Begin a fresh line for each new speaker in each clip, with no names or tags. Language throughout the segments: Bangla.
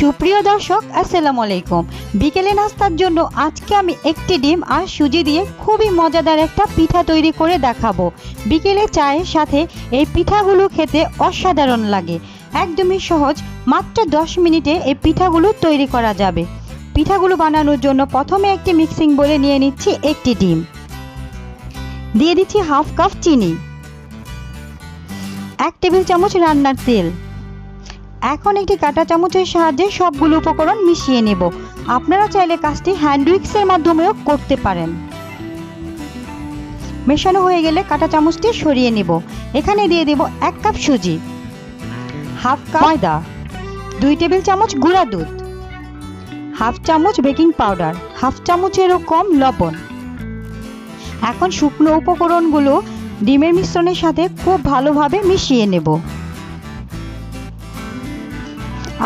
সুপ্রিয় দর্শক, আসসালামু আলাইকুম। বিকেলে নাস্তার জন্য আজকে আমি একটি ডিম আর সুজি দিয়ে খুবই মজাদার একটা পিঠা তৈরি করে দেখাবো। বিকেলে চায়ের সাথে এই পিঠাগুলো খেতে অসাধারণ লাগে। একদমই সহজ, মাত্র 10 মিনিটে এই পিঠাগুলো তৈরি করা যাবে। পিঠাগুলো বানানোর জন্য প্রথমে একটি মিক্সিং বোলে নিয়ে নিচ্ছি একটি ডিম, দিয়ে দিচ্ছি হাফ কাপ চিনি, 1 টেবিল চামচ রান্নার তেল। এখন একটি কাঁটা চামচের সাহায্যে সবগুলো উপকরণ মিশিয়ে নেব। আপনারা চাইলে কাজটি হ্যান্ড উইক্সের মাধ্যমেও করতে পারেন। মেশানো হয়ে গেলে কাঁটা চামচটি সরিয়ে নেব। এখানে দিয়ে দেব 1 কাপ সুজি, হাফ কাপ ময়দা, 2 টেবিল চামচ গুঁড়া দুধ, হাফ চামচ বেকিং পাউডার, হাফ চামচেরও কম লবণ। এখন শুকনো উপকরণগুলো ডিমের মিশ্রণের সাথে খুব ভালোভাবে মিশিয়ে নেব।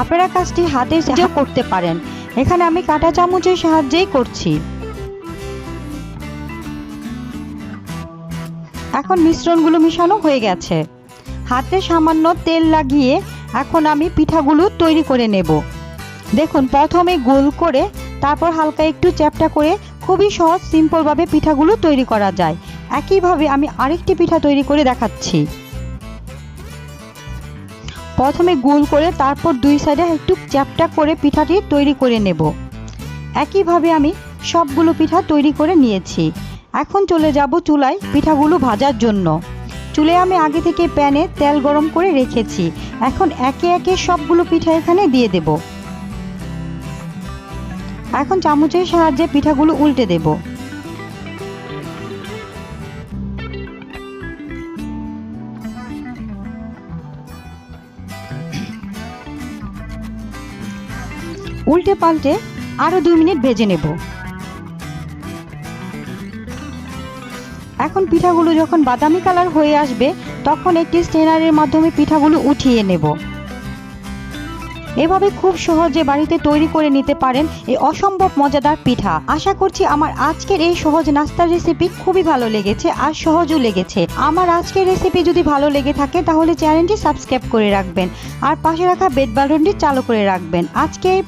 আপনারা কাজটি হাতের সাহায্যে করতে পারেন, এখানে আমি কাঁটা চামচের সাহায্যেই করছি। এখন মিশ্রণগুলো মিশানো হয়ে গেছে। হাতে সামান্য তেল লাগিয়ে এখন আমি পিঠাগুলো তৈরি করে নেব। দেখুন, প্রথমে গোল করে, তারপর হালকা একটু চ্যাপ্টা করে খুবই সহজ সিম্পলভাবে পিঠাগুলো তৈরি করা যায়। একইভাবে আমি আরেকটি পিঠা তৈরি করে দেখাচ্ছি। প্রথমে গোল করে তারপর 2 সাইডে একটু চ্যাপ্টা করে পিঠাটি তৈরি করে নেব। একইভাবে আমি সবগুলো পিঠা তৈরি করে নিয়েছি। এখন চলে যাব চুলায় পিঠাগুলো ভাজার জন্য। চুলে আমি আগে থেকে প্যানে তেল গরম করে রেখেছি। এখন একে একে সবগুলো পিঠা এখানে দিয়ে দেব। এখন চামচের সাহায্যে পিঠাগুলো উল্টে দেব। উল্টে পাল্টে আরো 2 মিনিট ভেজে নেব। এখন পিঠাগুলো যখন বাদামি কালার হয়ে আসবে তখন একটি স্ট্রেনারের মাধ্যমে পিঠাগুলো উঠিয়ে নেব। এভাবে খুব সহজে বাড়িতে তৈরি করে নিতে পারেন এই অসম্ভব মজাদার পিঠা। আশা করছি আমার আজকের এই সহজ নাস্তার রেসিপি খুবই ভালো লেগেছে আর সহজও লেগেছে। আমার আজকের রেসিপি যদি ভালো লেগে থাকে তাহলে চ্যানেলটি সাবস্ক্রাইব করে রাখবেন আর পাশে রাখা বেল বাটনটি চালু করে রাখবেন। আজকে এই